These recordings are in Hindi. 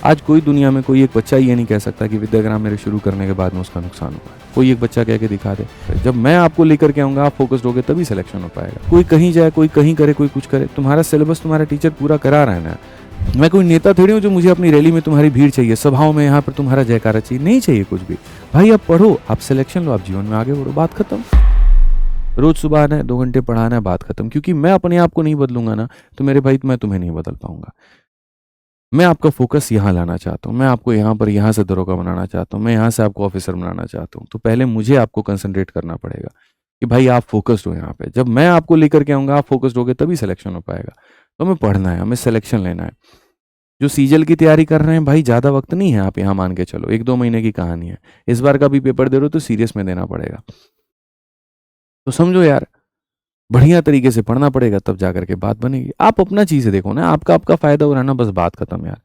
आज कोई दुनिया में कोई एक बच्चा ये नहीं कह सकता कि विद्याग्राम मेरे शुरू करने के बाद में उसका नुकसान हुआ है। कोई एक बच्चा कह के दिखा दे। जब मैं आपको लेकर के आऊंगा, आप फोकस्ड होगे तभी सिलेक्शन हो पाएगा। कोई कहीं जाए, कोई कहीं करे, कोई कुछ करे, तुम्हारा सिलेबस तुम्हारा टीचर पूरा करा रहा है ना। मैं कोई नेता थोड़ी हूँ जो मुझे अपनी रैली में तुम्हारी भीड़ चाहिए, सभाओं में यहाँ पर तुम्हारा जयकारा चाहिए, नहीं चाहिए कुछ भी। भाई आप पढ़ो, आप सिलेक्शन लो, आप जीवन में आगे बढ़ो, बात खत्म। रोज सुबह आना है, 2 घंटे पढ़ाना है, बात खत्म। क्योंकि मैं अपने आप को नहीं बदलूंगा ना, तो मेरे भाई मैं तुम्हें नहीं बदल पाऊंगा। मैं आपका फोकस यहाँ लाना चाहता हूँ, मैं आपको यहाँ पर यहाँ से दरोगा बनाना चाहता हूँ, मैं यहाँ से आपको ऑफिसर बनाना चाहता हूँ। तो पहले मुझे आपको कंसंट्रेट करना पड़ेगा कि भाई आप फोकस्ड हो यहाँ पे। जब मैं आपको लेकर के आऊंगा, आप फोकस्ड होगे तभी सिलेक्शन हो पाएगा। तो हमें पढ़ना है, हमें सिलेक्शन लेना है। जो सीजल की तैयारी कर रहे हैं भाई, ज़्यादा वक्त नहीं है, आप यहाँ मान के चलो 1-2 महीने की कहानी है। इस बार का भी पेपर दे रहे हो तो सीरियस में देना पड़ेगा। तो समझो यार, बढ़िया तरीके से पढ़ना पड़ेगा, तब जाकर के बात बनेगी। आप अपना चीज़ें देखो ना, आपका आपका फायदा हो रहा है ना, बस बात खत्म यार।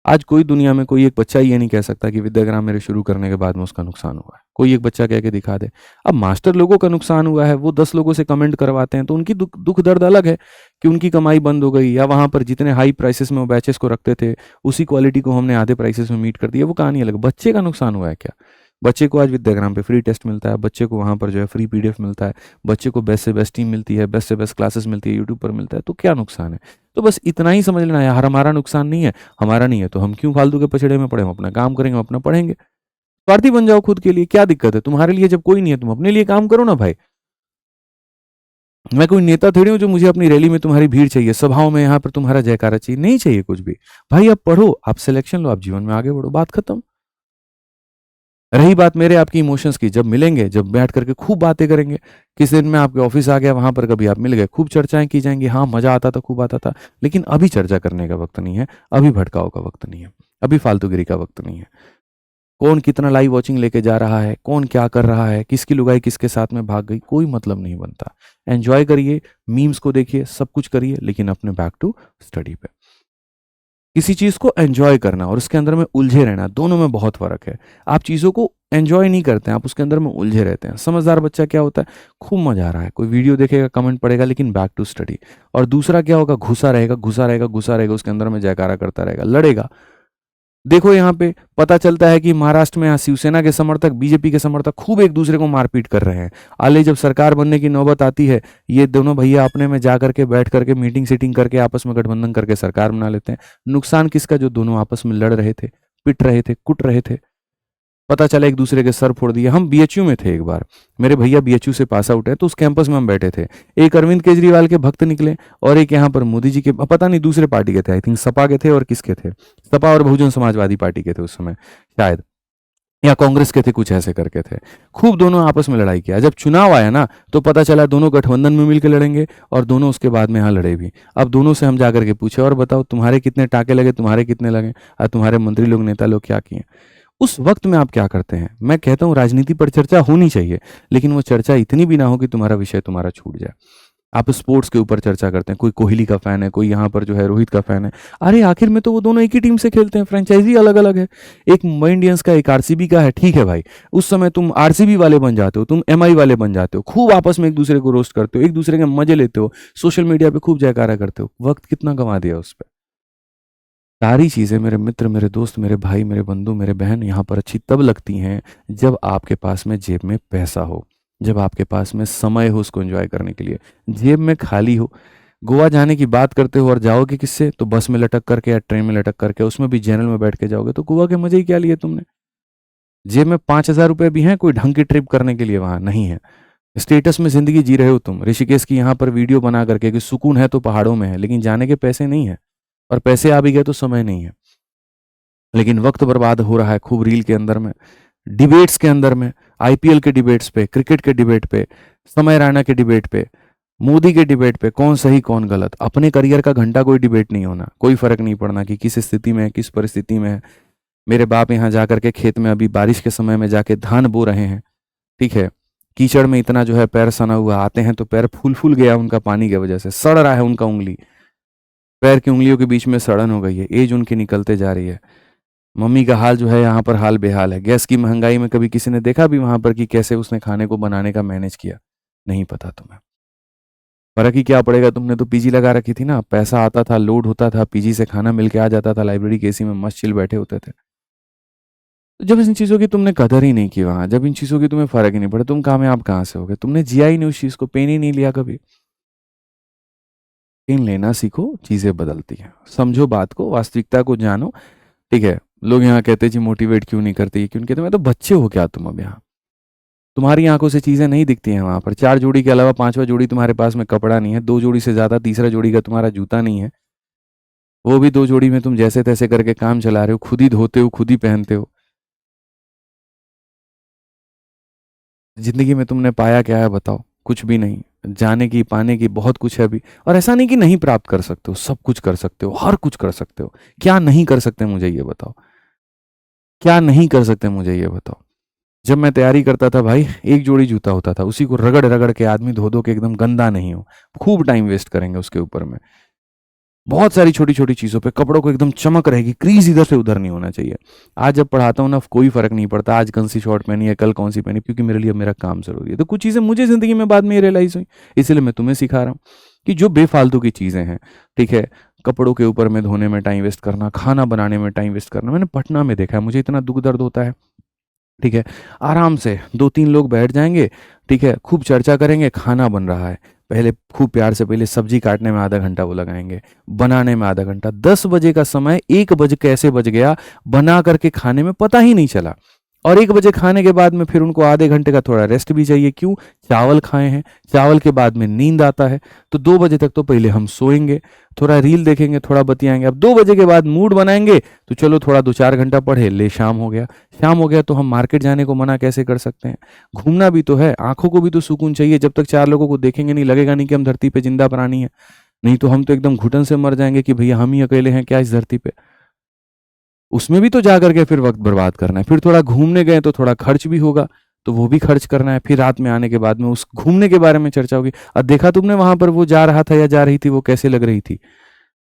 आज कोई दुनिया में कोई एक बच्चा ये नहीं कह सकता कि विद्याग्राम मेरे शुरू करने के बाद में उसका नुकसान हुआ है। कोई एक बच्चा कह के दिखा दे। अब मास्टर लोगों का नुकसान हुआ है, वो 10 लोगों से कमेंट करवाते हैं, तो उनकी दुख दुख दर्द अलग है कि उनकी कमाई बंद हो गई, या वहां पर जितने हाई प्राइसेस में वो बैचेस को रखते थे, उसी क्वालिटी को हमने आधे प्राइसेस में मीट कर दिया, वो कहानी अलग। बच्चे का नुकसान हुआ है क्या? बच्चे को आज विद्याग्राम पे फ्री टेस्ट मिलता है, बच्चे को वहां पर जो है फ्री पीडीएफ मिलता है, बच्चे को बेस्ट से बेस्ट टीम मिलती है, बेस्ट से बेस्ट क्लासेस मिलती है, यूट्यूब पर मिलता है। तो क्या नुकसान है? तो बस इतना ही समझ लेना यार, हमारा नुकसान नहीं है। हमारा नहीं है तो हम क्यों फालतू के पछड़े में पड़े? हम अपना काम करेंगे, हम अपना पढ़ेंगे। स्वार्थी बन जाओ खुद के लिए, क्या दिक्कत है? तुम्हारे लिए जब कोई नहीं है, तुम अपने लिए काम करो ना भाई। मैं कोई नेता थोड़ी हूँ जो मुझे अपनी रैली में तुम्हारी भीड़ चाहिए, सभाओं में यहाँ पर तुम्हारा जयकारा चाहिए, नहीं चाहिए कुछ भी। भाई आप पढ़ो, आप सिलेक्शन लो, आप जीवन में आगे बढ़ो, बात खत्म। रही बात मेरे आपकी इमोशंस की, जब मिलेंगे, जब बैठ करके खूब बातें करेंगे। किस दिन मैं आपके ऑफिस आ गया, वहां पर कभी आप मिल गए, खूब चर्चाएं की जाएंगी। हाँ मजा आता था, खूब आता था। लेकिन अभी चर्चा करने का वक्त नहीं है, अभी भटकाव का वक्त नहीं है, अभी फालतूगिरी का वक्त नहीं है। कौन कितना लाइव वॉचिंग लेके जा रहा है, कौन क्या कर रहा है, किसकी लुगाई किसके साथ में भाग गई, कोई मतलब नहीं बनता। एंजॉय करिए, मीम्स को देखिए, सब कुछ करिए, लेकिन अपने बैक टू स्टडी पे। किसी चीज को एंजॉय करना और उसके अंदर में उलझे रहना, दोनों में बहुत फर्क है। आप चीजों को एंजॉय नहीं करते हैं, आप उसके अंदर में उलझे रहते हैं। समझदार बच्चा क्या होता है? खूब मजा आ रहा है, कोई वीडियो देखेगा, कमेंट पड़ेगा, लेकिन बैक टू स्टडी। और दूसरा क्या होगा? घुसा रहेगा, घुसा रहेगा, घुसा रहेगा, उसके अंदर में जयकारा करता रहेगा, लड़ेगा। देखो यहाँ पे पता चलता है कि महाराष्ट्र में यहाँ शिवसेना के समर्थक, बीजेपी के समर्थक खूब एक दूसरे को मारपीट कर रहे हैं। आले जब सरकार बनने की नौबत आती है, ये दोनों भैया अपने में जा करके बैठ करके मीटिंग सीटिंग करके आपस में गठबंधन करके सरकार बना लेते हैं। नुकसान किसका? जो दोनों आपस में लड़ रहे थे, पिट रहे थे, कुट रहे थे। पता चला एक दूसरे के सर फोड़ दिए। हम बीएचयू में थे एक बार, मेरे भैया बीएचयू से पास आउट है, तो उस कैंपस में हम बैठे थे। एक अरविंद केजरीवाल के भक्त निकले और एक यहाँ पर मोदी जी के, पता नहीं दूसरे पार्टी के थे, आई थिंक सपा के थे और किसके थे, सपा और बहुजन समाजवादी पार्टी के थे उस समय शायद, या कांग्रेस के थे, कुछ ऐसे करके थे। खूब दोनों आपस में लड़ाई किया। जब चुनाव आया ना, तो पता चला दोनों गठबंधन में मिलकर लड़ेंगे और दोनों उसके बाद में यहाँ लड़े भी। अब दोनों से हम जाकर के पूछे, और बताओ तुम्हारे कितने टाके लगे, तुम्हारे कितने लगे, और तुम्हारे मंत्री लोग, नेता लोग क्या किए? उस वक्त में आप क्या करते हैं? मैं कहता हूं राजनीति पर चर्चा होनी चाहिए, लेकिन वो चर्चा इतनी भी ना हो कि तुम्हारा विषय तुम्हारा छूट जाए। आप स्पोर्ट्स के ऊपर चर्चा करते हैं, कोई कोहली का फैन है, कोई यहाँ पर जो है रोहित का फैन है। अरे आखिर में तो वो दोनों एक ही टीम से खेलते हैं, फ्रेंचाइजी अलग अलग है। एक मुंबई इंडियंस का, एक आरसीबी का है, ठीक है भाई। उस समय तुम आरसीबी वाले बन जाते हो, तुम एमआई वाले बन जाते हो, खूब आपस में एक दूसरे को रोस्ट करते हो, एक दूसरे के मजे लेते हो, सोशल मीडिया पे खूब जयकारा करते हो। वक्त कितना गंवा दिया उस पर। सारी चीज़ें मेरे मित्र, मेरे दोस्त, मेरे भाई, मेरे बंधु, मेरे बहन यहाँ पर अच्छी तब लगती हैं जब आपके पास में जेब में पैसा हो, जब आपके पास में समय हो उसको एंजॉय करने के लिए। जेब में खाली हो, गोवा जाने की बात करते हो और जाओगे किससे? तो बस में लटक करके या ट्रेन में लटक करके, उसमें भी जनरल में बैठ के जाओगे, तो गोवा के मजे ही क्या लिए तुमने? जेब में 5,000 रुपये भी हैं, कोई ढंग की ट्रिप करने के लिए वहां नहीं है। स्टेटस में जिंदगी जी रहे हो तुम, ऋषिकेश की यहाँ पर वीडियो बना करके कि सुकून है तो पहाड़ों में है, लेकिन जाने के पैसे नहीं है। और पैसे आ भी गए तो समय नहीं है। लेकिन वक्त बर्बाद हो रहा है खूब रील के अंदर में, डिबेट्स के अंदर में, आईपीएल के डिबेट्स पे, क्रिकेट के डिबेट पे, समय रैना के डिबेट पे, मोदी के डिबेट पे, कौन सही कौन गलत। अपने करियर का घंटा कोई डिबेट नहीं होना, कोई फर्क नहीं पड़ना कि किस स्थिति में है, किस परिस्थिति में है। मेरे बाप यहाँ जाकर के खेत में अभी बारिश के समय में जाके धान बो रहे हैं, ठीक है। कीचड़ में इतना जो है पैर सना हुआ, आते हैं तो पैर फूल फूल गया उनका, पानी की वजह से सड़ रहा है उनका उंगली, पैर की उंगलियों के बीच में सड़न हो गई है, एज उनकी निकलते जा रही है। मम्मी का हाल जो है यहाँ पर हाल बेहाल है। गैस की महंगाई में कभी किसी ने देखा भी वहां पर कि कैसे उसने खाने को बनाने का मैनेज किया? नहीं पता तुम्हें। फर्क ही क्या पड़ेगा, तुमने तो पीजी लगा रखी थी ना, पैसा आता था, लोड होता था, पीजी से खाना मिल के आ जाता था, लाइब्रेरी के एसी में मस्त चिल बैठे होते थे। तो जब इन चीज़ों की तुमने कदर ही नहीं की वहाँ, जब इन चीज़ों की तुम्हें फ़र्क ही नहीं पड़ा, तुम कामयाब कहाँ से होगे? तुमने जिया ही नहीं उस चीज़ को, पेन ही नहीं लिया कभी। पेन लेना सीखो, चीज़ें बदलती हैं। समझो बात को, वास्तविकता को जानो, ठीक है? लोग यहाँ कहते हैं जी मोटिवेट क्यों नहीं करते, ये क्यों नहीं कहते? मैं तो बच्चे हो क्या तुम अब यहाँ? तुम्हारी आँखों से चीज़ें नहीं दिखती हैं वहाँ पर। 4 जोड़ी के अलावा 5वाँ जोड़ी तुम्हारे पास में कपड़ा नहीं है, 2 जोड़ी से ज़्यादा तीसरा जोड़ी का तुम्हारा जूता नहीं है। वो भी 2 जोड़ी में तुम जैसे-तैसे करके काम चला रहे हो, खुद ही धोते हो, खुद ही पहनते हो। ज़िंदगी में तुमने पाया क्या है बताओ? कुछ भी नहीं। जाने की, पाने की बहुत कुछ है अभी, और ऐसा नहीं कि नहीं प्राप्त कर सकते हो, सब कुछ कर सकते हो, हर कुछ कर सकते हो। क्या नहीं कर सकते मुझे ये बताओ? क्या नहीं कर सकते मुझे ये बताओ? जब मैं तैयारी करता था भाई, एक जोड़ी जूता होता था, उसी को रगड़-रगड़ के आदमी धो-धो के एकदम गंदा नहीं हो। खूब टाइम वेस्ट करेंगे उसके ऊपर में। बहुत सारी छोटी-छोटी चीज़ों पे कपड़ों को एकदम चमक रहेगी, क्रीज़ इधर से उधर नहीं होना चाहिए। आज जब पढ़ाता हूँ ना, कोई फ़र्क नहीं पड़ता, आज कौन-सी शॉर्ट पहनी है, कल कौन-सी पहनी, क्योंकि मेरे लिए अब मेरा काम ज़रूरी है। तो कुछ चीज़ें मुझे ज़िंदगी में बाद में ये रियलाइज़ हुई, इसलिए मैं तुम्हें सिखा रहा हूँ कि जो बेफ़ालतू की चीज़ें हैं, ठीक है? कपड़ों के ऊपर में धोने में टाइम वेस्ट करना, खाना बनाने में टाइम वेस्ट करना, मैंने पटना में देखा है, मुझे इतना दुःख दर्द होता है। ठीक है? आराम से 2-3 लोग बैठ जाएँगे, ठीक है? खूब चर्चा करेंगे, खाना बन रहा है। पहले खूब प्यार से पहले सब्ज़ी काटने में आधा घंटा वो लगाएँगे, बनाने में आधा घंटा, 10 बजे का समय 1 बज कैसे बज गया, बना कर के खाने में पता ही नहीं चला। और 1 बजे खाने के बाद में फिर उनको आधे घंटे का थोड़ा रेस्ट भी चाहिए, क्यों? चावल खाए हैं, चावल के बाद में नींद आता है, तो 2 बजे तक तो पहले हम सोएँगे, थोड़ा रील देखेंगे, थोड़ा बतियाएँगे। अब 2 बजे के बाद मूड बनाएँगे, तो चलो थोड़ा 2-4 घंटा पढ़े, ले शाम हो गया। शाम हो गया तो हम मार्केट जाने को मना कैसे कर सकते हैं? घूमना भी तो है, आँखों को भी तो सुकून चाहिए, जब तक 4 लोगों को देखेंगे नहीं, लगेगा नहीं कि हम धरती पे ज़िंदा प्राणी हैं। नहीं तो हम तो एकदम घुटन से मर जाएँगे कि भैया हम ही अकेले हैं क्या इस धरती पे? उसमें भी तो जा कर के फिर वक़्त बर्बाद करना है। फिर थोड़ा घूमने गए तो थोड़ा खर्च भी होगा, तो वो भी खर्च करना है। फिर रात में आने के बाद में उस घूमने के बारे में चर्चा होगी। देखा तुमने वहाँ पर वो जा रहा था या जा रही थी, वो कैसे लग रही थी?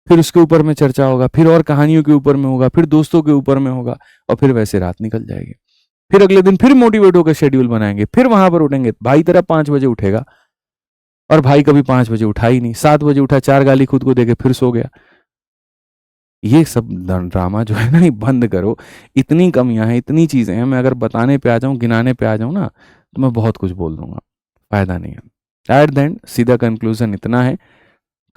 फिर उसके ऊपर में चर्चा होगा, फिर और कहानियों के ऊपर में होगा, फिर दोस्तों के ऊपर में होगा, और फिर वैसे रात निकल जाएगी। फिर अगले दिन फिर मोटिवेट होकर शेड्यूल बनाएँगे, फिर वहाँ पर उठेंगे। भाई तेरा 5 बजे उठेगा, और भाई कभी 5 बजे उठा ही नहीं। 7 बजे उठा, 4 गाली खुद को देके फिर सो गया। ये सब ड्रामा जो है ना, ये बंद करो। इतनी कमियां हैं, इतनी चीज़ें हैं, मैं अगर बताने पे आ जाऊँ, गिनाने पे आ जाऊँ ना, तो मैं बहुत कुछ बोल दूंगा, फ़ायदा नहीं है। एट द एंड सीधा कंक्लूजन इतना है,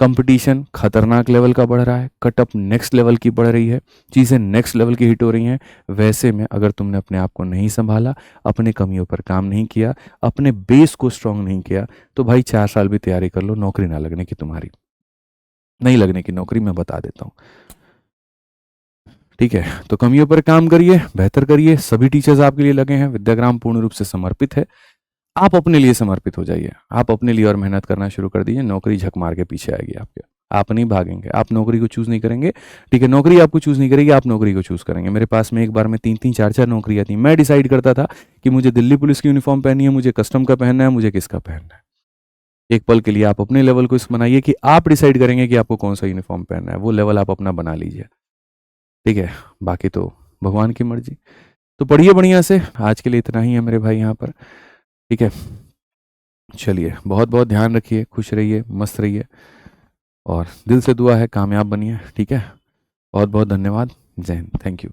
कंपटीशन खतरनाक लेवल का बढ़ रहा है, कटअप नेक्स्ट लेवल की बढ़ रही है, चीज़ें नेक्स्ट लेवल की हिट हो रही हैं। वैसे में अगर तुमने अपने आप को नहीं संभाला, अपने कमियों पर काम नहीं किया, अपने बेस को स्ट्रांग नहीं किया, तो भाई 4 साल भी तैयारी कर लो, नौकरी ना लगने की तुम्हारी, नहीं लगने की नौकरी, मैं बता देता हूँ। ठीक है, तो कमियों पर काम करिए, बेहतर करिए। सभी टीचर्स आपके लिए लगे हैं, विद्याग्राम पूर्ण रूप से समर्पित है। आप अपने लिए समर्पित हो जाइए, आप अपने लिए और मेहनत करना शुरू कर दीजिए। नौकरी झक मार के पीछे आएगी आपके, आप नहीं भागेंगे, आप नौकरी को चूज़ नहीं करेंगे, ठीक है? नौकरी आपको चूज़ नहीं करेगी, आप नौकरी को चूज़ करेंगे। मेरे पास में एक बार में 3-3 4-4 नौकरियाँ थी। मैं डिसाइड करता था कि मुझे दिल्ली पुलिस की यूनिफ़ॉर्म पहननी है, मुझे कस्टम का पहनना है, मुझे किसका पहनना है। एक पल के लिए आप अपने लेवल को इस बनाइए कि आप डिसाइड करेंगे कि आपको कौन-सा यूनिफ़ॉर्म पहनना है, वो लेवल आप अपना बना लीजिए, ठीक है? बाकी तो भगवान की मर्ज़ी। तो पढ़िए बढ़िया से, आज के लिए इतना ही है मेरे भाई यहाँ पर, ठीक है? चलिए, बहुत-बहुत ध्यान रखिए, खुश रहिए, मस्त रहिए, और दिल से दुआ है कामयाब बनिए, ठीक है? बहुत-बहुत धन्यवाद। जय हिंद। Thank you.